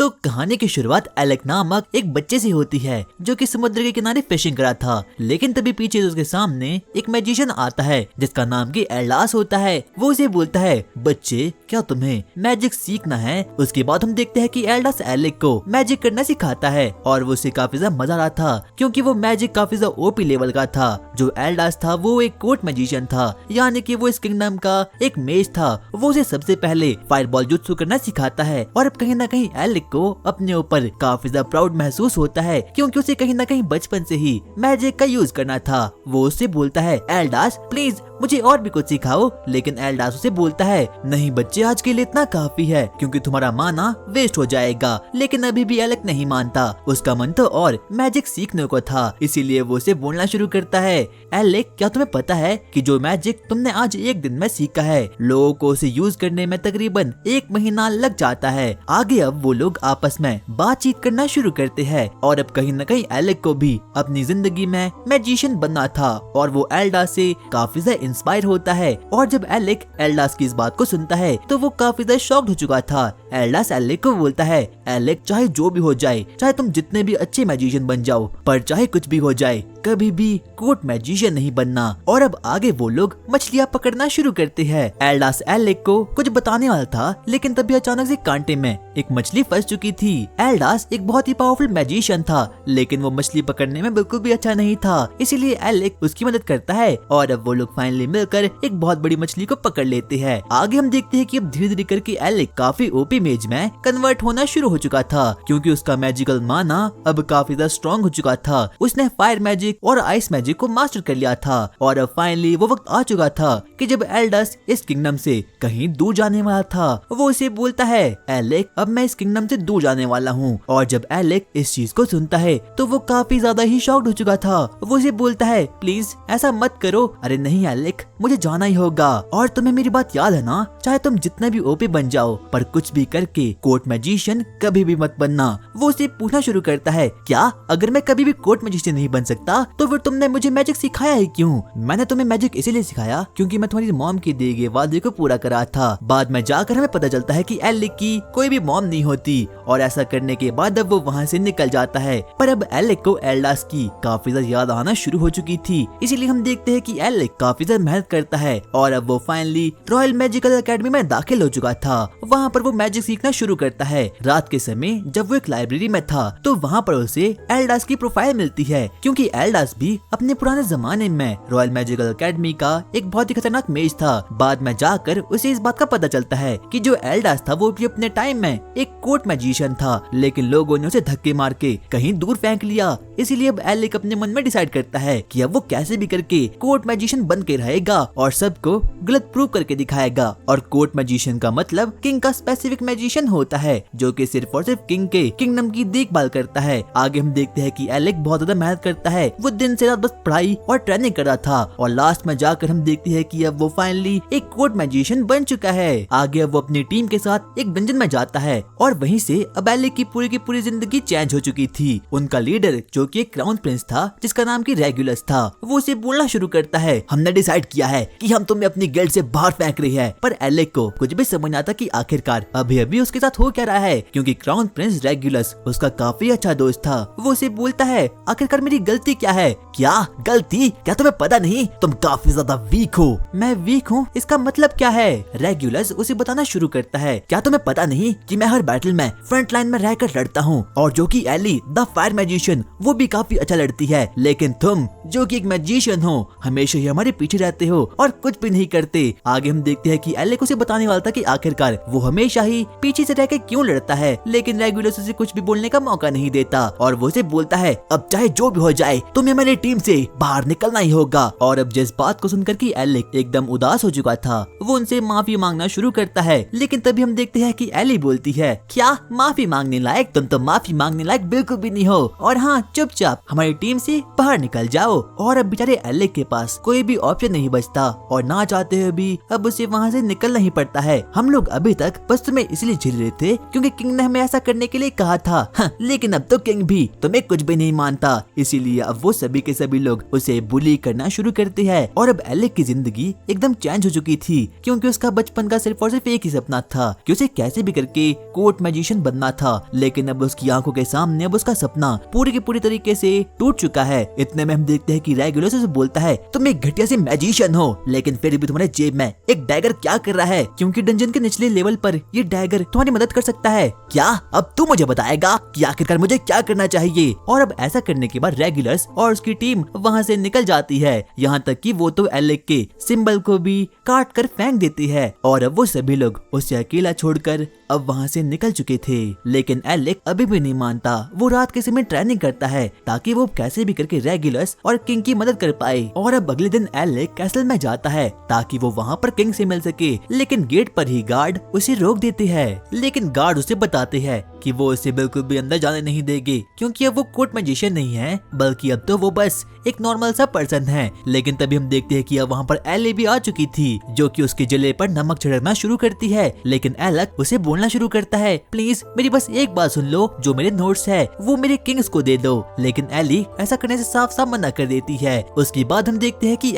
तो कहानी की शुरुआत एलेक नामक एक बच्चे से होती है जो कि समुद्र के किनारे फिशिंग करा था। लेकिन तभी पीछे उसके सामने एक मैजिशियन आता है जिसका नाम की एल्डास होता है। वो उसे बोलता है, बच्चे क्या तुम्हें मैजिक सीखना है? उसके बाद हम देखते हैं कि एल्डास एलेक को मैजिक करना सिखाता है और वो उसे काफी ज्यादा मजा आ रहा था क्योंकि वो मैजिक काफी ज्यादा ओपी लेवल का था। जो एल्डास था वो एक कोर्ट मैजिशियन था, यानी कि वो इस किंगडम का एक मेज था। वो उसे सबसे पहले फायरबॉल जुत्सु करना सिखाता है और अब कहीं ना कहीं एलेक को अपने ऊपर काफी ज्यादा प्राउड महसूस होता है क्योंकि उसे कहीं ना कहीं बचपन से ही मैजिक का यूज करना था। वो उससे बोलता है, एल्डास प्लीज मुझे और भी कुछ सिखाओ। लेकिन एल्डास उसे बोलता है, नहीं बच्चे आज के लिए इतना काफी है क्योंकि तुम्हारा माना वेस्ट हो जाएगा। लेकिन अभी भी एलेक नहीं मानता, उसका मन तो और मैजिक सीखने को था, इसीलिए वो उसे बोलना शुरू करता है, एलेक क्या तुम्हें पता है कि जो मैजिक तुमने आज एक दिन में सीखा है लोगों को उसे यूज करने में तकरीबन 1 महीना लग जाता है। आगे अब वो लोग आपस में बातचीत करना शुरू करते हैं और अब कहीं न कहीं एलेक को भी अपनी जिंदगी में मैजिशियन बनना था और वो एल्डास से काफी ज्यादा इंस्पायर होता है। और जब एलेक एल्डास की इस बात को सुनता है तो वो काफी ज्यादा शॉक्ड हो चुका था। एल्डास एलेक को बोलता है, एलेक चाहे जो भी हो जाए, चाहे तुम जितने भी अच्छे मैजिशियन बन जाओ, पर चाहे कुछ भी हो जाए कभी भी कोर्ट मैजिशियन नहीं बनना। और अब आगे वो लोग मछलियां पकड़ना शुरू करते हैं। एल्डास एलेक को कुछ बताने वाला था लेकिन तभी अचानक से कांटे में एक मछली फंस चुकी थी। एल्डास एक बहुत ही पावरफुल मैजिशियन था लेकिन वो मछली पकड़ने में बिल्कुल भी अच्छा नहीं था, इसीलिए एलेक उसकी मदद करता है और अब वो लोग फाइनली मिलकर एक बहुत बड़ी मछली को पकड़ लेते हैं। आगे हम देखते हैं कि अब धीरे धीरे करके एलेक काफी ओपी मेज में कन्वर्ट होना शुरू हो चुका था क्योंकि उसका मैजिकल माना अब काफी ज्यादा स्ट्रॉन्ग हो चुका था। उसने फायर मैजिक और आइस मैजिक को मास्टर कर लिया था और अब फाइनली वो वक्त आ चुका था कि जब एल्डास इस किंगडम से कहीं दूर जाने वाला था। वो उसे बोलता है, एलेक अब मैं इस किंगडम से दूर जाने वाला हूँ। और जब एलेक इस चीज को सुनता है तो वो काफी ज्यादा ही शॉक्ड हो चुका था। वो उसे बोलता है, प्लीज ऐसा मत करो। अरे नहीं एलेक, मुझे जाना ही होगा और तुम्हें मेरी बात याद है ना, चाहे तुम जितने भी ओपी बन जाओ पर कुछ भी करके कोर्ट मैजिशियन कभी भी मत बनना। वो उसे पूछना शुरू करता है, क्या अगर मैं कभी भी कोर्ट मैजिशियन नहीं बन सकता तो फिर तुमने मुझे मैजिक सिखाया है क्यों? मैंने तुम्हें मैजिक इसीलिए सिखाया क्योंकि मैं तुम्हारी मॉम के दिए गए वादे को पूरा करा था। बाद में जाकर हमें पता चलता है कि एलेक की कोई भी मॉम नहीं होती और ऐसा करने के बाद अब वो वहाँ से निकल जाता है। पर अब एलेक को एल्डास की काफी ज्यादा याद आना शुरू हो चुकी थी, इसीलिए हम देखते हैं कि एलेक काफी ज्यादा मेहनत करता है और अब वो फाइनली रॉयल मैजिकल एकेडमी में दाखिल हो चुका था। वहाँ पर वो मैजिक सीखना शुरू करता है। रात के समय जब वो एक लाइब्रेरी में था तो वहाँ पर उसे एल्डास की प्रोफाइल मिलती है क्योंकि एल्डास भी अपने पुराने जमाने में रॉयल मैजिकल एकेडमी का एक बहुत ही खतरनाक मेज था। बाद में जाकर उसे इस बात का पता चलता है कि जो एल्डास था वो भी अपने टाइम में एक कोर्ट मैजिशियन था लेकिन लोगों ने उसे धक्के मार के कहीं दूर फेंक लिया। इसीलिए अब एलेक अपने मन में डिसाइड करता है कि अब वो कैसे भी करके कोर्ट मैजिशियन बन के रहेगा और सबको गलत प्रूव करके दिखाएगा। और कोर्ट मैजिशियन का मतलब किंग का स्पेसिफिक मैजिशियन होता है जो कि सिर्फ और सिर्फ किंग के किंगडम की देखभाल करता है। आगे हम देखते हैं कि एलेक बहुत ज्यादा मेहनत करता है, वो दिन से रात बस पढ़ाई और ट्रेनिंग कर रहा था और लास्ट में जाकर हम देखते हैं कि अब वो फाइनली एक कोर्ट मैजिशियन बन चुका है। आगे अब वो अपनी टीम के साथ एक डंजन में जाता है और वहीं से अब एलेक की पूरी जिंदगी चेंज हो चुकी थी। उनका लीडर जो कि एक क्राउन प्रिंस था जिसका नाम की रेगुलस था, वो उसे बोलना शुरू करता है, हमने डिसाइड किया है कि हम तुम्हें अपनी गिल्ड से बाहर फेंक रही है। पर एलेक को कुछ भी समझ नहीं आता कि आखिरकार अभी अभी उसके साथ हो क्या रहा है क्योंकि क्राउन प्रिंस रेगुलस उसका काफी अच्छा दोस्त था। वो उसे बोलता है, आखिरकार मेरी गलती क्या है? क्या गलती? क्या तुम्हें पता नहीं तुम काफी ज्यादा वीक हो? मैं वीक हूँ इसका मतलब क्या है? रेगुलस उसे बताना शुरू करता है, क्या तुम्हें पता नहीं कि मैं हर बैटल में फ्रंट लाइन में रहकर लड़ता हूँ और जो कि एली द फायर मैजिशियन वो भी काफी अच्छा लड़ती है, लेकिन तुम जो कि एक मैजिशियन हो हमेशा ही हमारे पीछे रहते हो और कुछ भी नहीं करते। आगे हम देखते हैं कि एलेक उसे बताने वाला था कि आखिरकार वो हमेशा ही पीछे से रहकर क्यों लड़ता है, लेकिन रेगुलस उसे कुछ भी बोलने का मौका नहीं देता और वो उसे बोलता है, अब चाहे जो भी हो जाए तुम्हें मेरी टीम से बाहर निकलना ही होगा। और अब जिस बात को सुनकर कि एलेक एकदम उदास हो चुका था वो उनसे माफी मांगना शुरू करता है। लेकिन तभी हम देखते हैं कि एली बोलती है, क्या माफी मांगने लायक? तुम तो माफी मांगने लायक बिल्कुल भी नहीं हो और हाँ चुपचाप हमारी टीम से बाहर निकल जाओ। और अब बेचारे एलेक के पास कोई भी ऑप्शन नहीं बचता और ना चाहते हुए भी अब उसे वहाँ से निकलना ही पड़ता है। हम लोग अभी तक बस तुम्हें इसलिए झेल रहे थे क्योंकि किंग ने हमें ऐसा करने के लिए कहा था। लेकिन अब तो किंग भी तुम्हें कुछ भी नहीं मानता, इसीलिए अब वो सभी के सभी लोग उसे बुली करना शुरू करते हैं। और अब एलेक की जिंदगी एकदम चेंज हो चुकी थी क्योंकि उसका बचपन का सिर्फ और सिर्फ एक ही सपना था कि उसे कैसे भी करके कोर्ट मैजिशियन बनना था। लेकिन अब उसकी आंखों के सामने अब उसका सपना पूरी के पूरी तरीके से टूट चुका है। इतने में हम देखते हैं कि रेगुलस उसे बोलता है तुम एक घटिया से मैजिशियन हो, लेकिन फिर भी तुम्हारे जेब में एक डैगर क्या कर रहा है, क्योंकि डंजन के निचले लेवल पर ये डैगर तुम्हारी मदद कर सकता है। क्या अब तू मुझे बताएगा कि आखिरकार मुझे क्या करना चाहिए? और अब ऐसा करने के बाद रेगुलस और उसकी टीम वहाँ से निकल जाती है, यहाँ तक कि वो तो एलेक के सिंबल को भी काट कर फेंक देती है। और अब वो सभी लोग उसे अकेला छोड़कर अब वहाँ से निकल चुके थे। लेकिन एलेक अभी भी नहीं मानता। वो रात के समय ट्रेनिंग करता है ताकि वो कैसे भी करके रेगुलस और किंग की मदद कर पाए। और अब अगले दिन एलेक कैसल में जाता है ताकि वो वहाँ पर किंग से मिल सके, लेकिन गेट पर ही गार्ड उसे रोक देते हैं। लेकिन गार्ड उसे बताते हैं कि वो उसे बिल्कुल भी अंदर जाने नहीं देंगे क्योंकि अब वो कोर्ट मैजिशियन नहीं है, बल्कि अब तो वो बस एक नॉर्मल सा पर्सन है। लेकिन तभी हम देखते हैं कि अब वहाँ पर एले भी आ चुकी थी जो कि उसके जले पर नमक छिड़कना शुरू करती है। लेकिन एलेक उसे बोलना शुरू करता है प्लीज मेरी बस एक बात सुन लो, जो मेरे नोट्स है वो मेरे किंग्स को दे दो। लेकिन एली ऐसा करने से साफ साफ मना कर देती है। उसके बाद हम देखते हैं कि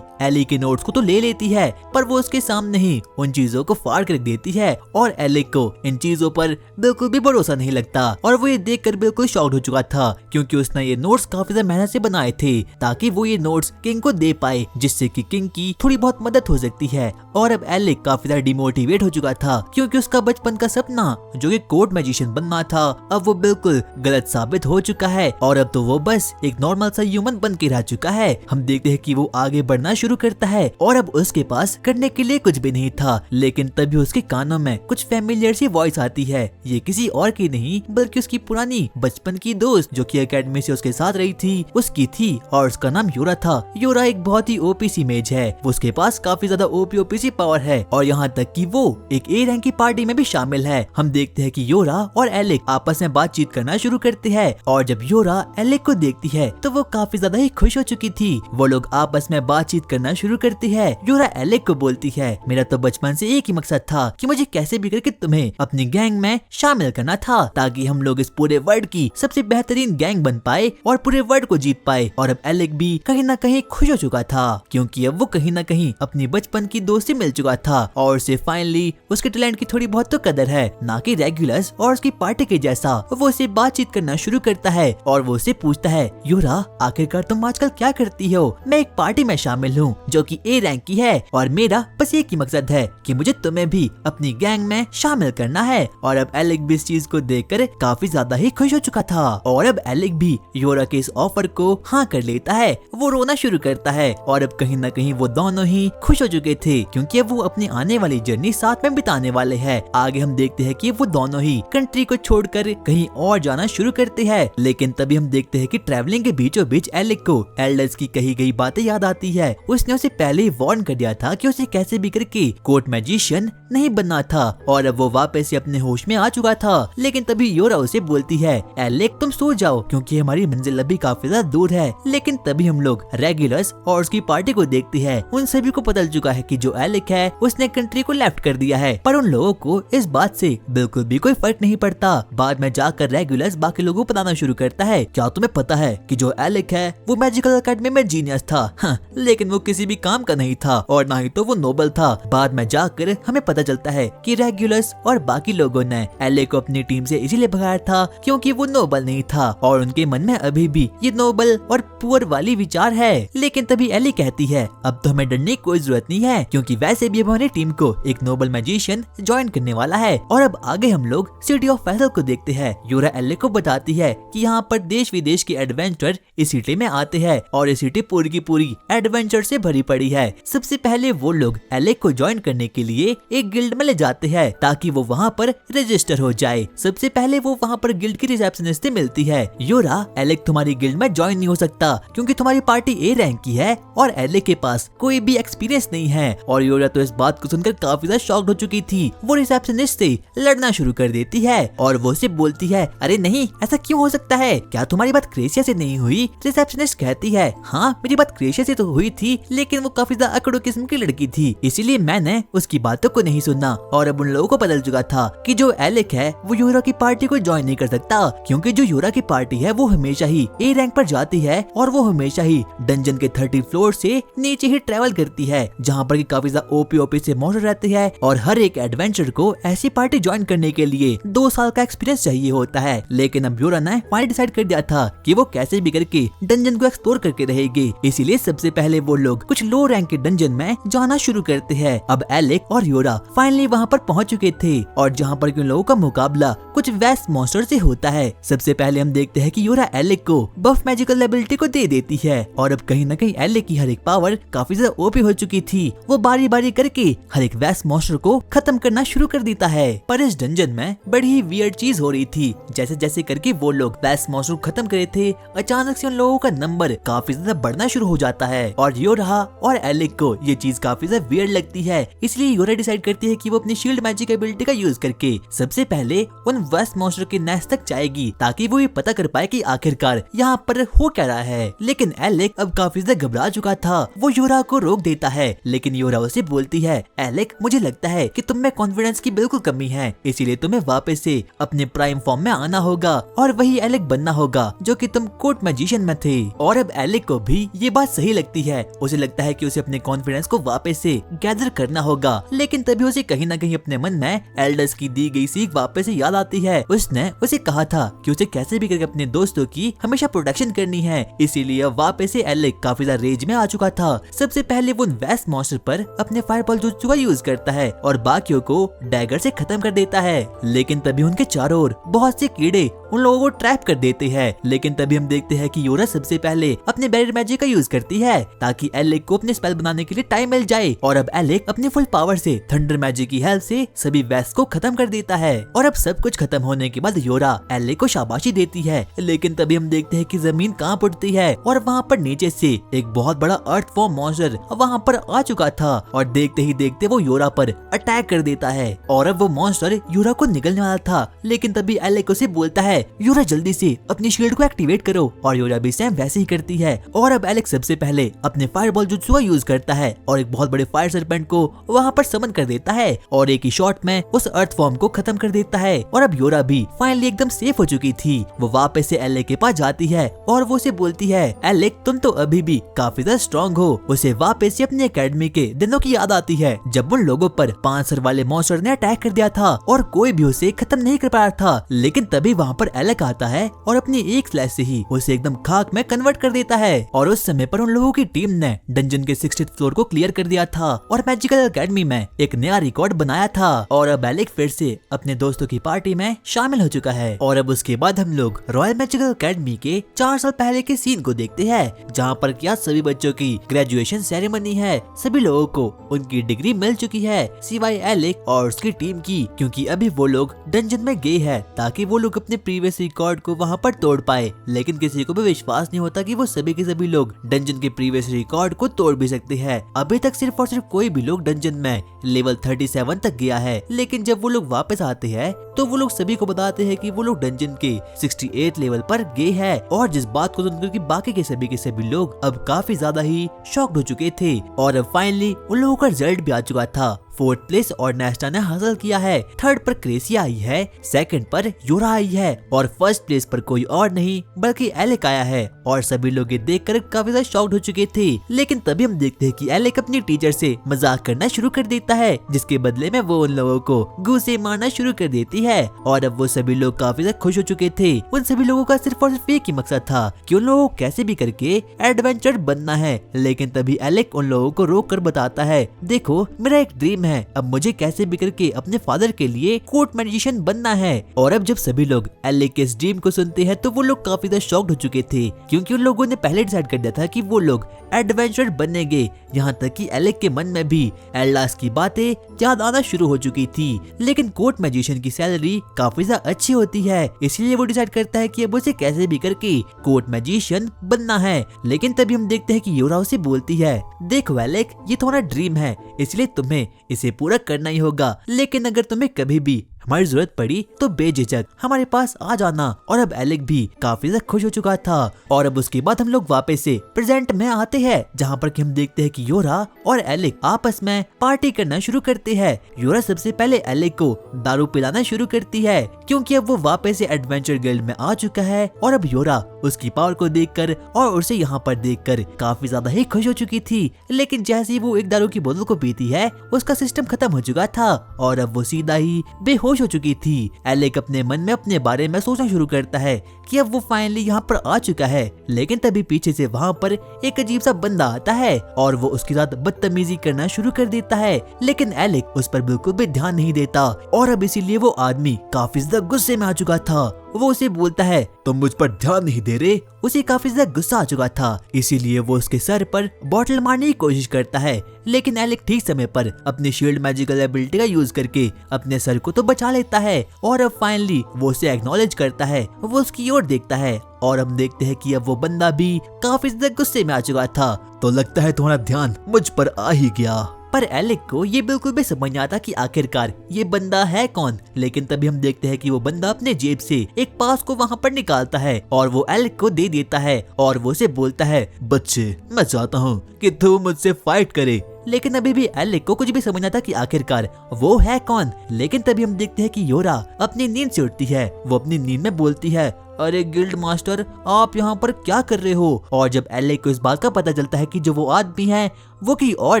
एली के नोट्स को तो ले लेती है पर वो उसके सामने ही उन चीजों को फाड़ कर देती है और एलेक को इन चीजों पर बिल्कुल भी भरोसा नहीं लगता। और वो ये देखकर बिल्कुल शॉक्ड हो चुका था क्योंकि उसने ये नोट्स काफी ज्यादा मेहनत से बनाए थे ताकि वो ये नोट्स किंग को दे पाए, जिससे कि किंग की थोड़ी बहुत मदद हो सकती है। और अब एलेक काफी ज्यादा डिमोटिवेट हो चुका था क्योंकि उसका बचपन का सपना जो कि कोर्ट मैजिशियन बनना था अब वो बिल्कुल गलत साबित हो चुका है और अब तो वो बस एक नॉर्मल सा ह्यूमन बन के रह चुका है। हम देखते हैं कि वो आगे बढ़ना शुरू करता है और अब उसके पास करने के लिए कुछ भी नहीं था। लेकिन तभी उसके कानों में कुछ फैमिलियर सी वॉइस आती है। ये किसी और की नहीं बल्कि उसकी पुरानी बचपन की दोस्त जो कि एकेडमी से उसके साथ रही थी उसकी थी और उसका नाम योरा था। योरा एक बहुत ही ओपी सी मेज है, उसके पास काफी ज्यादा ओपी सी पावर है और यहाँ तक कि वो एक ए रैंक की पार्टी में भी शामिल है। हम देखते हैं कि योरा और एलेक आपस में बातचीत करना शुरू करते हैं और जब योरा एलेक को देखती है तो वो काफी ज्यादा ही खुश हो चुकी थी। वो लोग आपस में बातचीत करना शुरू करती है। योरा एलेक को बोलती है मेरा तो बचपन से एक ही मकसद था कि मुझे कैसे भी करके तुम्हें अपनी गैंग में शामिल करना था ताकि हम लोग इस पूरे वर्ल्ड की सबसे बेहतरीन गैंग बन पाए और पूरे वर्ल्ड को जीत पाए। और अब एलेक भी कहीं ना कहीं खुश हो चुका था क्योंकि अब वो कहीं ना कहीं अपनी बचपन की दोस्ती मिल चुका था और उसे फाइनली उसके टैलेंट की थोड़ी बहुत तो कदर है, ना कि रेगुलस और उसकी पार्टी के जैसा। वो उसे बातचीत करना शुरू करता है और वो उसे पूछता है योरा आखिरकार तुम आजकल क्या करती हो? मैं एक पार्टी में शामिल हूँ जो कि ए रैंक की है और मेरा बस एक ही मकसद है कि मुझे तुम्हें भी अपनी गैंग में शामिल करना है। और अब एलेक भी इस चीज को देखकर काफी ज्यादा ही खुश हो चुका था और अब एलेक भी योरा के इस ऑफर को हाँ कर लेता है। वो रोना शुरू करता है और अब कहीं ना कहीं वो दोनों ही खुश हो चुके थे क्योंकि अब वो अपनी आने वाली जर्नी साथ में बिताने वाले हैं। आगे हम देखते हैं कि वो दोनों ही कंट्री को छोड़कर कहीं और जाना शुरू करते हैं। लेकिन तभी हम देखते हैं कि ट्रैवलिंग के बीचों बीच एलेक को एल्डर्स की कही गई बातें याद आती है। उसने उसे पहले ही वार्न कर दिया था कि उसे कैसे भी करके कोर्ट मैजिशियन नहीं बनना था और अब वो वापस से अपने होश में आ चुका था। लेकिन तभी योरा उसे बोलती है एलेक तुम सो जाओ क्योंकि हमारी मंजिल अभी काफी ज्यादा दूर है। लेकिन तभी हम लोग रेगुलस और उसकी पार्टी को देखते हैं। उन सभी को पता चल चुका है कि जो एलेक है उसने कंट्री को लेफ्ट कर दिया है, पर उन लोगों को इस बात से बिल्कुल भी कोई फर्क नहीं पड़ता। बाद में जाकर रेगुलस बाकी लोगों को बताना शुरू करता है क्या तुम्हें पता है कि जो एलेक है वो मैजिकल एकेडमी में जीनियस था, लेकिन वो किसी भी काम का नहीं था और ना ही तो वो नोबल था। बाद में जाकर हमें पता चलता है कि रेगुलस और बाकी लोगों ने एलेक को अपनी टीम से इसीलिए भगाया था क्योंकि वो नोबल नहीं था और उनके मन में अभी भी ये नोबल और पुअर वाली विचार है। लेकिन तभी एली कहती है अब तो हमें डरने की कोई जरूरत नहीं है क्योंकि वैसे भी हमारी टीम को एक नोबल मैजिशियन ज्वाइन करने वाला है। और अब आगे हम लोग सिटी ऑफ फैसल को देखते हैं। योरा एलेक को बताती है कि यहाँ पर देश विदेश के एडवेंचर इस सिटी में आते हैं और ये सिटी पूरी की पूरी एडवेंचर से भरी पड़ी है। सबसे पहले वो लोग एलेक को ज्वाइन करने के लिए एक गिल्ड में ले जाते हैं ताकि वो वहाँ पर रजिस्टर हो जाए सबसे पहले वो वहाँ पर गिल्ड की रिसेप्शनिस्ट से मिलती है। योरा, एलेक तुम्हारी गिल्ड में ज्वाइन नहीं हो सकता क्योंकि तुम्हारी पार्टी ए रैंक की है और एलेक के पास कोई भी एक्सपीरियंस नहीं है। और योरा तो इस बात को सुनकर काफी ज्यादा शॉक्ड हो चुकी थी। वो रिसेप्शनिस्ट से लड़ना शुरू कर देती है और वो उसे बोलती है, अरे नहीं, ऐसा क्यों हो सकता है? क्या तुम्हारी बात क्रेसिया से नहीं हुई? रिसेप्शनिस्ट कहती है, हाँ मेरी बात क्रेसिया से तो हुई थी, लेकिन वो काफी ज्यादा अकड़ो किस्म की लड़की थी, इसीलिए मैंने उसकी बातों को नहीं सुना। और अब उन लोगों को पता चुका था कि जो एलेक है वो योरा की पार्टी को ज्वाइन नहीं कर सकता, क्योंकि जो योरा की पार्टी है वो हमेशा ही ए रैंक पर जाती है और वो हमेशा ही डंजन के 30 फ्लोर से नीचे ही ट्रेवल करती है, जहाँ पर काफी ज्यादा ओपी से मॉडल रहते हैं। और हर एक एडवेंचर को ऐसी पार्टी ज्वाइन करने के लिए 2 साल का एक्सपीरियंस चाहिए होता है। लेकिन अब योरा ने फाइनली डिसाइड कर दिया था कि वो कैसे भी करके डंजन को एक्सप्लोर करके रहेगी, इसीलिए सबसे पहले वो लोग कुछ लो रैंक के डंजन में जाना शुरू करते हैं। अब एलेक और योरा फाइनली वहाँ पर पहुँच चुके थे और जहाँ पर उन लोगों का मुकाबला कुछ वेस्ट मॉन्स्टर से होता है। सबसे पहले हम देखते हैं कि योरा एलेक को बफ मैजिकल एबिलिटी को दे देती है और अब कहीं न कहीं एलेक की हर एक पावर काफी ज्यादा ओपी हो चुकी थी। वो बारी बारी करके हर एक वेस्ट मॉन्स्टर को खत्म करना शुरू कर देता है। पर इस डंजन में बड़ी ही वियर्ड चीज हो रही थी। जैसे जैसे करके वो लोग वेस्ट मॉन्स्टर को खत्म करे थे, अचानक से उन लोगों का नंबर काफी ज्यादा बढ़ना शुरू हो जाता है और योरा और एलेक को ये चीज काफी ज्यादा वियर्ड लगती है। इसलिए योरा डिसाइड करती है कि वो अपनी शील्ड मैजिक एबिलिटी का यूज करके सबसे पहले उन वेस्ट मॉन्स्टर के नेस्ट तक जाएगी, ताकि वो ये पता कर पाए कि आखिरकार यहाँ पर हो क्या रहा है। लेकिन एलेक अब काफी ज्यादा घबरा चुका था। वो योरा को रोक देता है, लेकिन योरा उसे बोलती है, एलेक मुझे लगता है कि तुम में कॉन्फिडेंस की बिल्कुल कमी है, इसीलिए तुम्हें वापस से अपने प्राइम फॉर्म में आना होगा और वही एलेक बनना होगा जो कि तुम कोर्ट मैजिशियन में थे। और अब एलेक को भी ये बात सही लगती है। उसे लगता है कि उसे अपने कॉन्फिडेंस को वापस से गैदर करना होगा, लेकिन तभी उसे कहीं न कहीं अपने मन में एल्डर्स की दी गई सीख वापस से याद आती है। उसने उसे कहा था कि उसे कैसे भी करके अपने दोस्तों की हमेशा प्रोटेक्शन करनी है, इसीलिए वापस से एलेक काफी ज्यादा रेज में आ चुका था। सबसे पहले वो वेस्ट मॉन्स्टर पर अपने फायरबॉल जुत्सु का यूज करता है और बाकियों को डैगर से खत्म कर देता है। लेकिन तभी उनके चारों ओर बहुत से कीड़े उन लोगों को ट्रैप कर देते हैं। लेकिन तभी हम देखते हैं कि योरा सबसे पहले अपने बैरियर मैजिक का यूज करती है ताकि एलेक को अपने स्पेल बनाने के लिए टाइम मिल जाए। और अब एलेक अपने फुल पावर से थंडर मैजिक की हेल्प से सभी वेस्ट को खत्म कर देता है। और अब सब कुछ खत्म होने के बाद योरा एलेक को शाबाशी देती है। लेकिन तभी हम देखते हैं कि जमीन कांप उठती है और वहाँ पर नीचे से एक बहुत बड़ा अर्थ फॉर्म मॉन्स्टर वहाँ पर आ चुका था और देखते ही देखते वो योरा पर अटैक कर देता है। और अब वो मॉन्स्टर योरा को निगलने वाला था, लेकिन तभी एलेक उसे बोलता है, योरा जल्दी से अपनी शील्ड को एक्टिवेट करो। और योरा भी सेम वैसे ही करती है। और अब एलेक सबसे पहले अपने फायरबॉल जुत्सु का यूज करता है और एक बहुत बड़े फायर सर्पेंट को वहाँ पर समन कर देता है और एक ही शॉट में उस अर्थ फॉर्म को खत्म कर देता है। और अब योरा भी फाइनली एकदम सेफ हो चुकी थी। वो वापस से एलेक के पास जाती है और वो उसे बोलती है, एलेक तुम तो अभी भी काफी ज्यादा स्ट्रॉन्ग हो। उसे वापस से अपनी एकेडमी के दिनों की याद आती है जब उन लोगों पर 5 सर वाले मॉन्स्टर ने अटैक कर दिया था और कोई भी उसे खत्म नहीं कर पाया था। लेकिन तभी वहाँ पर एलेक आता है और अपनी एक स्लैश से ही उसे एकदम खाक में कन्वर्ट कर देता है। और उस समय पर उन लोगों की टीम ने डंजन के 60th फ्लोर को क्लियर कर दिया था और मैजिकल एकेडमी में एक नया रिकॉर्ड बनाया था। और अब एलेक फिर से अपने दोस्तों की पार्टी में शामिल हो चुका है। और अब उसके बाद हम लोग रॉयल मैजिकल एकेडमी के 4 साल पहले के सीन को देखते हैं, जहाँ पर क्या सभी बच्चों की ग्रेजुएशन सेरेमनी है। सभी लोगों को उनकी डिग्री मिल चुकी है सिवाय एलेक और उसकी टीम की, क्योंकि अभी वो लोग डंजन में गए हैं ताकि वो लोग अपने प्रीवियस रिकॉर्ड को वहाँ पर तोड़ पाए। लेकिन किसी को भी विश्वास नहीं होता कि वो सभी के सभी लोग डंजन के प्रीवियस रिकॉर्ड को तोड़ भी सकते हैं। अभी तक सिर्फ और सिर्फ कोई भी लोग डंजन में लेवल 37 तक गया है। लेकिन जब वो लोग वापस आते हैं तो वो लोग सभी को बताते हैं कि वो लोग डंजन के 68 लेवल पर गए हैं। और जिस बात को सुनकर कि बाकी के सभी लोग अब काफी ज्यादा ही शॉक्ड हो चुके थे। और अब फाइनली उन लोगों का रिजल्ट भी आ चुका था। 4th प्लेस और नेस्टा ने हासिल किया है, 3rd पर क्रेसिया आई है, 2nd पर योरा आई है और 1st प्लेस पर कोई और नहीं बल्कि एलेक आया है। और सभी लोग ये देखकर काफी ज्यादा शॉक्ड हो चुके थे। लेकिन तभी हम देखते हैं कि एलेक अपनी टीचर से मजाक करना शुरू कर देता है, जिसके बदले में वो उन लोगों को घूंसे मारना शुरू कर देती है। और अब वो सभी लोग काफी ज्यादा खुश हो चुके थे। उन सभी लोगों का सिर्फ और सिर्फ एक ही मकसद था कि उन लोगों को कैसे भी करके एडवेंचर बनना है। लेकिन तभी एलेक उन लोगों को रोक कर बताता है, देखो मेरा एक ड्रीम है है, अब मुझे कैसे भी करके अपने फादर के लिए कोर्ट मैजिशियन बनना है। और अब जब सभी लोग एलेक के इस ड्रीम को सुनते हैं तो वो लोग काफी ज्यादा शॉक्ड हो चुके थे, क्योंकि उन लोगों ने पहले डिसाइड कर दिया था कि वो लोग एडवेंचरर बनेंगे। यहाँ तक कि एलेक के मन में भी एल्लास की बातें याद आना शुरू हो चुकी थी। लेकिन कोर्ट मैजिशियन की सैलरी काफी ज्यादा अच्छी होती है, इसलिए वो डिसाइड करता है कि अब उसे कैसे भी करके कोर्ट मैजिशियन बनना है। लेकिन तभी हम देखते हैं कि योरा उसे बोलती है, देखो एलेक, ये तुम्हारा ड्रीम है, इसलिए तुम्हें इसे पूरा करना ही होगा। लेकिन अगर तुम्हें कभी भी हमारी जरूरत पड़ी तो बेझिझक हमारे पास आ जाना। और अब एलेक भी काफी ज्यादा खुश हो चुका था। और अब उसके बाद हम लोग वापस से प्रेजेंट में आते हैं, जहाँ पर कि हम देखते हैं कि योरा और एलेक आपस में पार्टी करना शुरू करते हैं। योरा सबसे पहले एलेक को दारू पिलाना शुरू करती है, क्योंकि अब वो वापस से एडवेंचर गिल्ड में आ चुका है। और अब योरा उसकी पावर को देखकर और उसे यहाँ पर देखकर काफी ज्यादा ही खुश हो चुकी थी। लेकिन जैसे ही वो एक दारू की बोतल को पीती है, उसका सिस्टम खत्म हो चुका था और अब वो सीधा ही बेहोश हो चुकी थी। एलेक अपने मन में अपने बारे में सोचना शुरू करता है कि अब वो फाइनली यहाँ पर आ चुका है। लेकिन तभी पीछे से वहाँ पर एक अजीब सा बंदा आता है और वो उसके साथ बदतमीजी करना शुरू कर देता है। लेकिन एलेक उस पर बिल्कुल भी ध्यान नहीं देता और अब इसीलिए वो आदमी काफी ज्यादा गुस्से में आ चुका था। वो उसे बोलता है, तुम मुझ पर ध्यान नहीं दे रहे। उसे काफी ज्यादा गुस्सा आ चुका था, इसीलिए वो उसके सर पर बॉटल मारने की कोशिश करता है। लेकिन एलेक ठीक समय पर अपनी शील्ड मैजिकल एबिलिटी का यूज करके अपने सर को तो बचा लेता है। और अब फाइनली वो उसे एक्नॉलेज करता है, वो उसकी ओर देखता है और हम देखते हैं कि अब वो बंदा भी काफी ज्यादा गुस्से में आ चुका था। तो लगता है तुम्हारा ध्यान मुझ पर आ ही गया। पर एलेक को ये बिल्कुल भी समझ नहीं आता कि आखिरकार ये बंदा है कौन। लेकिन तभी हम देखते हैं कि वो बंदा अपने जेब से एक पास को वहाँ पर निकालता है और वो एलेक को दे देता है और वो उसे बोलता है, बच्चे, मैं चाहता हूँ कि तू मुझसे फाइट करे। लेकिन अभी भी एलेक को कुछ भी समझ नहीं आता कि आखिरकार वो है कौन। लेकिन तभी हम देखते हैं कि योरा अपनी नींद से उठती है। वो अपनी नींद में बोलती है, अरे गिल्ड मास्टर, आप यहाँ पर क्या कर रहे हो? और जब एलेक को इस बात का पता चलता है कि जो वो आदमी है वो कोई और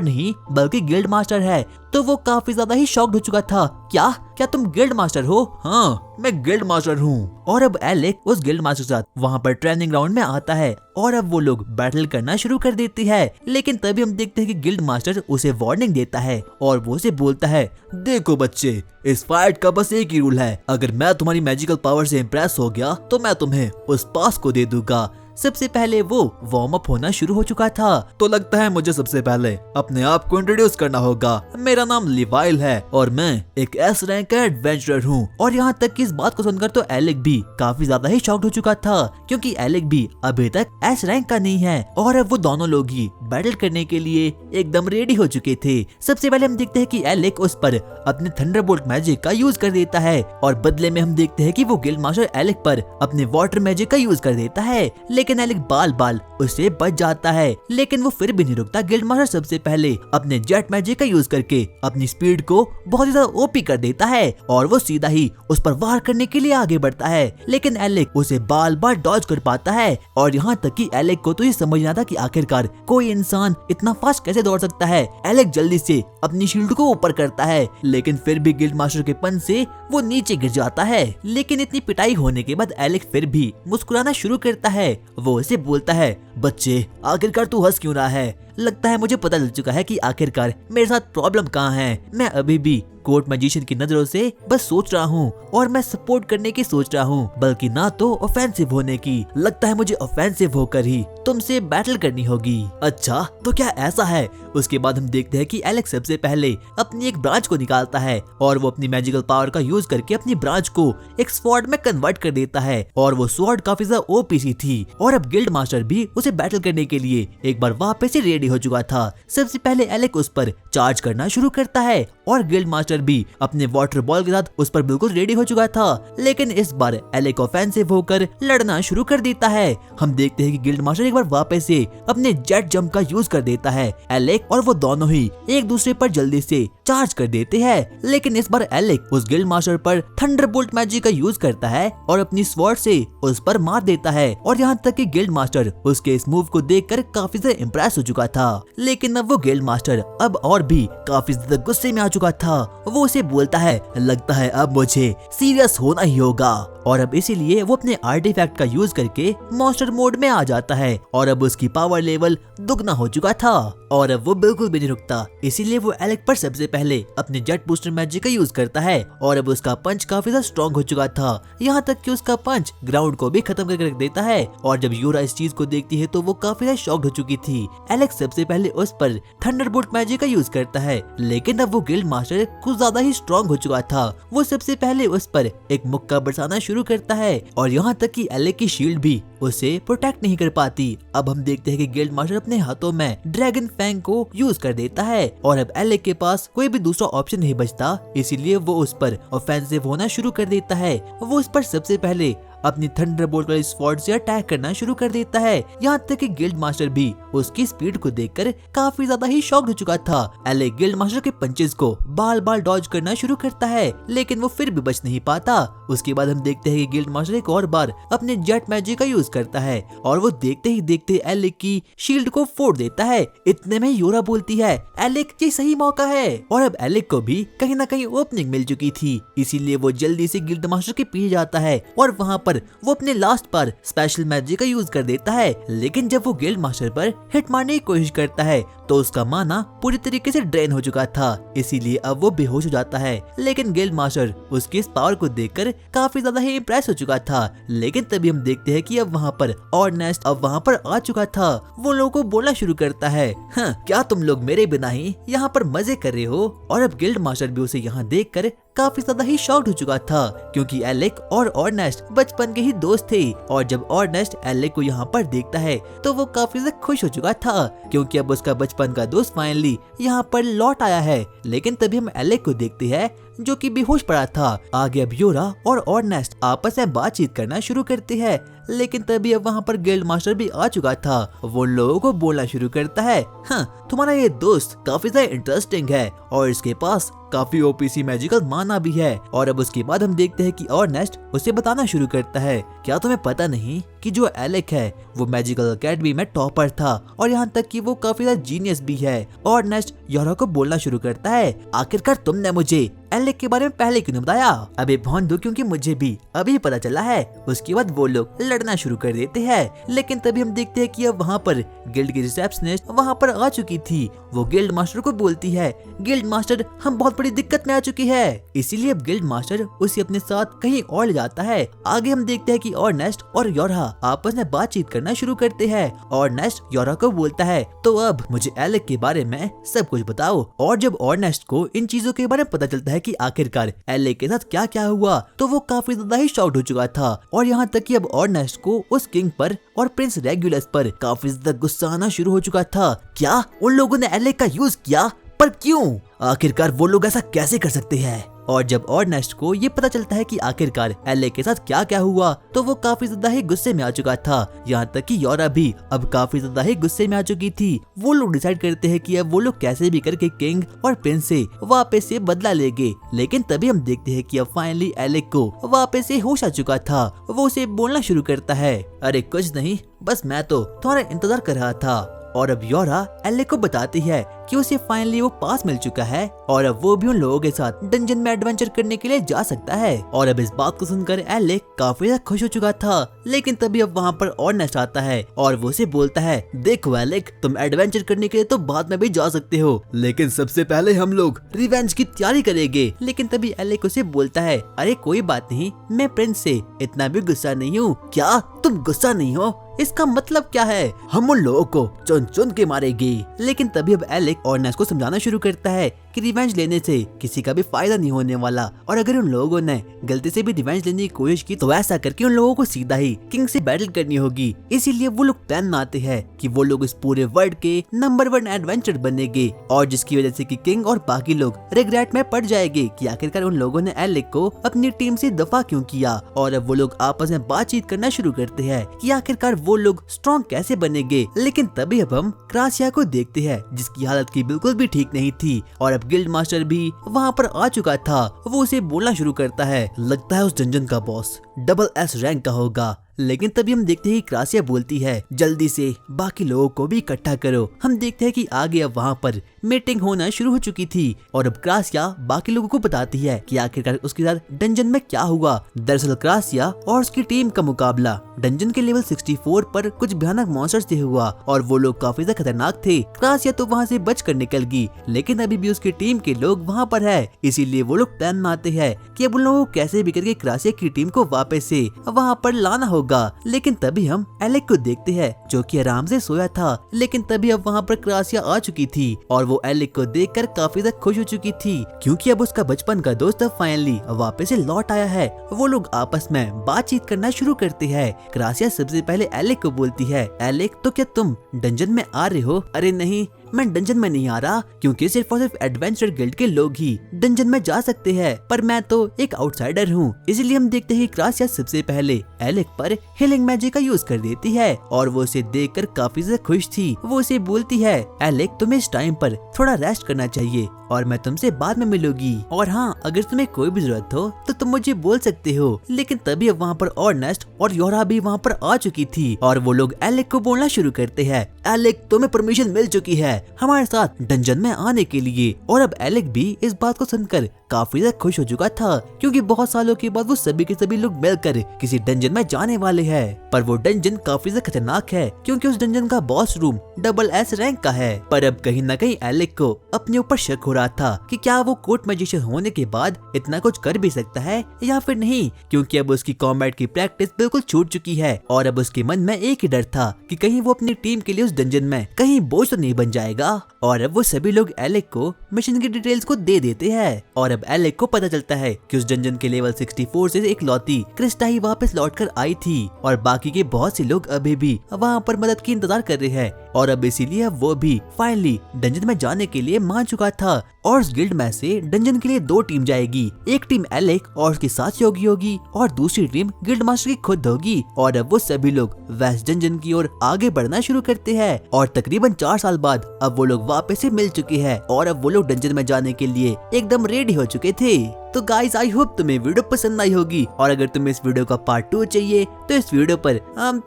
नहीं बल्कि गिल्ड मास्टर है, तो वो काफी ज्यादा ही शॉक्ड हो चुका था। क्या तुम गिल्ड मास्टर हो? हाँ, मैं गिल्ड मास्टर हूँ। और अब एलेक उस गिल्ड मास्टर के साथ वहाँ पर ट्रेनिंग ग्राउंड में आता है और अब वो लोग बैटल करना शुरू कर देती है। लेकिन तभी हम देखते हैं कि गिल्ड मास्टर उसे वार्निंग देता है और वो उसे बोलता है, देखो बच्चे, इस फाइट का बस एक ही रूल है, अगर मैं तुम्हारी मैजिकल पावर से इम्प्रेस हो गया तो मैं तुम्हें उस पास को दे दूंगा। सबसे पहले वो वार्म अप होना शुरू हो चुका था। तो लगता है मुझे सबसे पहले अपने आप को इंट्रोड्यूस करना होगा। मेरा नाम लिवाइल है और मैं एक एस रैंक का एडवेंचरर हूँ। और यहाँ तक कि इस बात को सुनकर तो एलेक भी काफी ज्यादा ही शॉक्ड हो चुका था, क्योंकि एलेक भी अभी तक एस रैंक का नहीं है। और अब वो दोनों लोग ही बैटल करने के लिए एकदम रेडी हो चुके थे। सबसे पहले हम देखते हैं कि एलेक उस पर अपने थंडरबोल्ट मैजिक का यूज कर देता है और बदले में हम देखते हैं कि वो गिल्ड मास्टर एलेक पर अपने वाटर मैजिक का यूज कर देता है। लेकिन एलेक बाल उससे बच जाता है। लेकिन वो फिर भी नहीं रुकता। गिल्ड मास्टर सबसे पहले अपने जेट मैजिक का यूज करके अपनी स्पीड को बहुत ही ज्यादा ओपी कर देता है और वो सीधा ही उस पर वार करने के लिए आगे बढ़ता है। लेकिन एलेक उसे बाल डॉज कर पाता है। और यहाँ तक कि एलेक को तो ये समझ नहीं आता कि आखिरकार कोई इंसान इतना फास्ट कैसे दौड़ सकता है। एलेक जल्दी से अपनी शील्ड को ऊपर करता है, लेकिन फिर भी गिल्ड मास्टर के पंच से वो नीचे गिर जाता है। लेकिन इतनी पिटाई होने के बाद एलेक फिर भी मुस्कुराना शुरू करता है। वो उसे बोलता है, बच्चे, आखिरकार तू हंस क्यों रहा है? लगता है मुझे पता चल चुका है कि आखिरकार मेरे साथ प्रॉब्लम कहाँ है। मैं अभी भी कोर्ट मैजिशियन की नजरों से बस सोच रहा हूँ और मैं सपोर्ट करने की सोच रहा हूँ, बल्कि ना तो ऑफेंसिव होने की। लगता है मुझे ऑफेंसिव होकर ही तुमसे बैटल करनी होगी। अच्छा, तो क्या ऐसा है? उसके बाद हम देखते हैं कि एलेक्स सबसे पहले अपनी एक ब्रांच को निकालता है और वो अपनी मैजिकल पावर का यूज करके अपनी ब्रांच को एक स्वॉर्ड में कन्वर्ट कर देता है। और वो स्वॉर्ड काफी ज्यादा ओपी सी थी और अब गिल्ड मास्टर भी उसे बैटल करने के लिए एक बार वापस से रेडी हो चुका था। सबसे पहले एलेक उस पर चार्ज करना शुरू करता है और गिल्ड मास्टर भी अपने वाटर बॉल के साथ उस पर बिल्कुल रेडी हो चुका था। लेकिन इस बार एलेक ऑफेंसिव होकर लड़ना शुरू कर देता है। हम देखते हैं कि गिल्ड मास्टर एक बार वापस से अपने जेट जंप का यूज कर देता है। एलेक और वो दोनों ही एक दूसरे पर जल्दी से चार्ज कर देते हैं। लेकिन इस बार एलेक उस गिल्ड मास्टर पर थंडरबोल्ट मैजिक का यूज करता है और अपनी स्वॉर्ड से उस पर मार देता है। और यहाँ तक कि गिल्ड मास्टर उसके उसके इस मूव को देखकर काफी ज्यादा इम्प्रेस हो चुका था। लेकिन अब वो गिल्ड मास्टर अब और भी काफी ज्यादा गुस्से में आ चुका था। वो उसे बोलता है, लगता है अब मुझे सीरियस होना ही होगा, और अब इसीलिए वो अपने आर्टिफैक्ट का यूज करके मॉन्स्टर मोड में आ जाता है। और अब उसकी पावर लेवल दुगना हो चुका था और अब वो बिल्कुल भी नहीं रुकता। इसीलिए वो एलेक पर सबसे पहले अपने जेट बूस्टर मैजिक का यूज करता है और अब उसका पंच काफी ज्यादा स्ट्रॉन्ग हो चुका था, यहाँ तक कि उसका पंच ग्राउंड को भी खत्म करके रख देता है। और जब यूरा इस चीज को देखती है तो वो काफी ज्यादा शॉक्ड हो चुकी थी। एलेक सबसे पहले उस पर थंडरबोल्ट मैजिक का यूज करता है, लेकिन अब वो गिल्ड मास्टर कुछ ज्यादा ही स्ट्रॉन्ग हो चुका था। वो सबसे पहले उस पर एक मुक्का बरसाना शुरू करता है और यहाँ तक कि एलेक की शील्ड भी उसे प्रोटेक्ट नहीं कर पाती। अब हम देखते हैं कि गिल्ड मास्टर अपने हाथों में ड्रैगन फैंग को यूज कर देता है और अब एलेक के पास कोई भी दूसरा ऑप्शन नहीं बचता, इसीलिए वो उस पर ऑफेंसिव होना शुरू कर देता है। वो उस पर सबसे पहले अपनी थंडरबोल्ट वाली स्वॉर्ड से अटैक करना शुरू कर देता है, यहाँ तक कि गिल्ड मास्टर भी उसकी स्पीड को देखकर काफी ज्यादा ही शॉक्ड हो चुका था। एलेक गिल्ड मास्टर के पंचेस को बाल बाल डॉज करना शुरू करता है, लेकिन वो फिर भी बच नहीं पाता। उसके बाद हम देखते हैं कि गिल्ड मास्टर एक और बार अपने जेट मैजिक का यूज करता है और वो देखते ही देखते एलेक की शील्ड को फोड़ देता है। इतने में यूरा बोलती है, एलेक ये सही मौका है। और अब एलेक को भी कहीं ना कहीं ओपनिंग मिल चुकी थी, इसीलिए वो जल्दी से गिल्ड मास्टर के पीछे जाता है और वहाँ पर वो अपने लास्ट पर स्पेशल मैजिक का यूज कर देता है। लेकिन जब वो गिल्ड मास्टर पर हिट मारने की कोशिश करता है तो उसका माना पूरी तरीके से ड्रेन हो चुका था, इसीलिए अब वो बेहोश हो जाता है। लेकिन गिल्ड मास्टर उसकी इस पावर को देखकर काफी ज्यादा ही इम्प्रेस हो चुका था। लेकिन तभी हम देखते हैं कि अब वहाँ पर और नेस्ट अब वहाँ पर आ चुका था। वो लोगों को बोलना शुरू करता है, हाँ, क्या तुम लोग मेरे बिना ही यहाँ पर मजे कर रहे हो? और अब गिल्ड मास्टर भी उसे यहाँ देखकर काफी ज्यादा ही शॉक्ड हो चुका था, क्योंकि एलेक और ऑर्नेस्ट बचपन के ही दोस्त थे। और जब ऑर्नेस्ट एलेक को यहाँ पर देखता है तो वो काफी ज्यादा खुश हो चुका था, क्योंकि अब उसका बचपन का दोस्त फाइनली यहाँ पर लौट आया है। लेकिन तभी हम एलेक को देखते हैं जो कि बेहोश पड़ा था। आगे अब यूरा और ऑर्नेस्ट आपस में बातचीत करना शुरू करते हैं, लेकिन तभी अब वहाँ पर गिल्ड मास्टर भी आ चुका था। वो लोगों को बोलना शुरू करता है, हाँ, तुम्हारा ये दोस्त काफी ज्यादा इंटरेस्टिंग है और इसके पास काफी ओपीसी मैजिकल माना भी है। और अब उसके बाद हम देखते हैं कि ऑर्नेस्ट उसे बताना शुरू करता है, क्या तुम्हें पता नहीं कि जो एलेक है वो मैजिकल एकेडमी में टॉपर था और यहाँ तक कि वो काफी ज्यादा जीनियस भी है। ऑर्नेस्ट यूरा को बोलना शुरू करता है, आखिरकार तुमने मुझे एलेक के बारे में पहले क्यों नहीं बताया? अबे भोंदू, क्योंकि मुझे भी अभी पता चला है। उसके बाद वो लोग लड़ना शुरू कर देते हैं, लेकिन तभी हम देखते हैं कि अब वहाँ पर गिल्ड की रिसेप्शनिस्ट वहाँ पर आ चुकी थी। वो गिल्ड मास्टर को बोलती है, गिल्ड मास्टर, हम बहुत बड़ी दिक्कत में आ चुकी है। इसीलिए अब गिल्ड मास्टर उसे अपने साथ कहीं और ले जाता है। आगे हम देखते हैं कि ऑर्नेस्ट और यूरा आपस में बातचीत करना शुरू करते हैं। ऑर्नेस्ट यूरा को बोलता है, तो अब मुझे एलेक के बारे में सब कुछ बताओ। और जब ऑर्नेस्ट को इन चीजों के बारे में पता चलता है कि आखिरकार एलेक के साथ क्या क्या हुआ, तो वो काफी ज्यादा ही शॉक्ड हो चुका था। और यहाँ तक कि अब ऑर्नेस्ट को उस किंग पर और प्रिंस रेगुलस पर काफी ज्यादा गुस्सा आना शुरू हो चुका था। क्या उन लोगों ने एलेक का यूज किया? पर क्यों? आखिरकार वो लोग ऐसा कैसे कर सकते हैं? और जब ऑर्नेस्ट को ये पता चलता है कि आखिरकार एलेक के साथ क्या क्या हुआ, तो वो काफी ज्यादा ही गुस्से में आ चुका था। यहाँ तक कि यूरा भी अब काफी ज्यादा ही गुस्से में आ चुकी थी। वो लोग डिसाइड करते हैं कि अब वो लोग कैसे भी करके किंग और प्रिंस से वापस से बदला लेंगे। लेकिन तभी हम देखते हैं कि अब फाइनली एलेक को वापस से होश आ चुका था। वो उसे बोलना शुरू करता है, अरे कुछ नहीं, बस मैं तो तुम्हारा इंतजार कर रहा था। और अब यूरा एलेक को बताती है कि उसे फाइनली वो पास मिल चुका है और अब वो भी उन लोगों के साथ डंजन में एडवेंचर करने के लिए जा सकता है। और अब इस बात को सुनकर एलेक काफी ज्यादा खुश हो चुका था। लेकिन तभी अब वहाँ पर ऑर्नेस्ट आता है और वो उसे बोलता है, देखो एलेक, तुम एडवेंचर करने के लिए तो बाद में भी जा सकते हो, लेकिन सबसे पहले हम लोग रिवेंज की तैयारी करेंगे। लेकिन तभी एलेक उसे बोलता है, अरे कोई बात नहीं, मैं प्रिंस से इतना भी गुस्सा नहीं हूँ। क्या तुम गुस्सा नहीं हो? इसका मतलब क्या है? हम उन लोगों को चुन चुन के मारेंगे। लेकिन तभी अब एलेक ऑर्नेस्ट को समझाना शुरू करता है कि रिवेंज लेने से किसी का भी फायदा नहीं होने वाला, और अगर उन लोगों ने गलती से भी रिवेंज लेने की कोशिश की तो ऐसा करके उन लोगों को सीधा ही किंग से बैटल करनी होगी। इसीलिए वो लोग प्लान बनाते हैं कि वो लोग इस पूरे वर्ल्ड के नंबर 1 एडवेंचर बनेंगे, और जिसकी वजह से कि किंग और बाकी लोग रिग्रेट में पड़ जाएंगे कि आखिरकार उन लोगों ने एलेक को अपनी टीम से दफा क्यों किया। और अब वो लोग आपस में बातचीत करना शुरू करते हैं कि आखिरकार वो लोग स्ट्रॉन्ग कैसे बनेंगे। लेकिन तभी अब हम क्रासिया को देखते हैं, जिसकी हालत की बिल्कुल भी ठीक नहीं थी। और अब गिल्ड मास्टर भी वहाँ पर आ चुका था। वो उसे बोलना शुरू करता है, लगता है उस डंजन का बॉस डबल एस रैंक का होगा, लेकिन तभी हम देखते हैं कि क्रासिया बोलती है जल्दी से बाकी लोगों को भी इकट्ठा करो। हम देखते हैं कि आगे अब वहाँ पर मीटिंग होना शुरू हो चुकी थी और अब क्रासिया बाकी लोगों को बताती है कि आखिरकार उसके साथ डंजन में क्या हुआ। दरअसल क्रासिया और उसकी टीम का मुकाबला डंजन के लेवल 64 पर कुछ भयानक मॉन्स्टर्स से हुआ और वो लोग काफी ज्यादा खतरनाक थे। क्रासिया तो वहाँ से बचकर निकल गई, लेकिन अभी भी उसकी टीम के लोग वहाँ पर है, इसीलिए वो लोग प्लान बनाते हैं कि अब उन लोगों को कैसे भी करके क्रासिया की टीम को वापस से वहाँ पर लाना होगा। लेकिन तभी हम एलेक को देखते हैं जो कि आराम से सोया था, लेकिन तभी अब वहाँ पर क्रासिया आ चुकी थी और वो एलेक को देखकर काफी ज्यादा खुश हो चुकी थी क्योंकि अब उसका बचपन का दोस्त अब फाइनली वापस से लौट आया है। वो लोग आपस में बातचीत करना शुरू करते हैं। क्रासिया सबसे पहले एलेक को बोलती है, एलेक तो क्या तुम डंजन में आ रहे हो? अरे नहीं, मैं डंजन में नहीं आ रहा क्योंकि सिर्फ और सिर्फ एडवेंचर गिल्ड के लोग ही डंजन में जा सकते हैं, पर मैं तो एक आउटसाइडर हूँ। इसीलिए हम देखते हैं कि क्रासिया सबसे पहले एलेक पर हीलिंग मैजिक का यूज कर देती है और वो उसे देखकर काफी ज्यादा खुश थी। वो उसे बोलती है, एलेक तुम्हें इस टाइम पर थोड़ा रेस्ट करना चाहिए और मैं तुमसे बाद में मिलूंगी, और हाँ अगर तुम्हें कोई भी जरूरत हो तो तुम मुझे बोल सकते हो। लेकिन तभी अब वहाँ पर और नेस्ट और योरा भी वहाँ पर आ चुकी थी और वो लोग एलेक को बोलना शुरू करते हैं, एलेक तुम्हें परमिशन मिल चुकी है हमारे साथ डंजन में आने के लिए। और अब एलेक भी इस बात को सुनकर काफी ज्यादा खुश हो चुका था क्योंकि बहुत सालों के बाद वो सभी के सभी लोग मिलकर किसी डंजन में जाने वाले हैं। पर वो डंजन काफी ज्यादा खतरनाक है क्योंकि उस डंजन का boss room double S rank का है। पर अब कहीं न कहीं एलेक को अपने ऊपर शक हो रहा था कि क्या वो कोर्ट मैजिशियन होने के बाद इतना कुछ कर भी सकता है या फिर नहीं, क्योंकि अब उसकी कॉम्बैट की प्रैक्टिस बिल्कुल छूट चुकी है और अब उसके मन में एक ही डर था कि कहीं वो अपनी टीम के लिए उस डंजन में कहीं बोझ तो नहीं बन जाएगा। और अब वो सभी लोग एलेक को मिशन की डिटेल्स को दे देते हैं और अब एलेक को पता चलता है कि उस डंजन के लेवल 64 से एक लौती क्रिस्टा ही वापस लौटकर आई थी और बाकी के बहुत से लोग अभी भी वहाँ पर मदद की इंतजार कर रहे हैं और अब इसीलिए वो भी फाइनली डंजन में जाने के लिए मान चुका था। और उस गिल्ड में से डंजन के लिए 2 टीम जाएगी, एक टीम एलेक और उसके साथ योगी होगी और दूसरी टीम गिल्ड मास्टर की खुद होगी। और अब वो सभी लोग वेस्ट डंजन की ओर आगे बढ़ना शुरू करते हैं और तकरीबन 4 साल बाद अब वो लोग वापस से मिल चुके हैं और अब वो लोग डंजन में जाने के लिए एकदम रेडी हो चुके थे। तो गाइस आई होप तुम्हें वीडियो पसंद आई होगी और अगर तुम्हें इस वीडियो का पार्ट 2 चाहिए तो इस वीडियो पर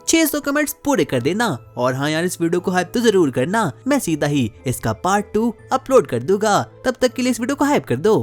600 कमेंट्स पूरे कर देना। और हाँ यार, इस वीडियो को हाइप तो जरूर करना, मैं सीधा ही इसका पार्ट 2 अपलोड कर दूंगा। तब तक के लिए इस वीडियो को हाइप कर दो।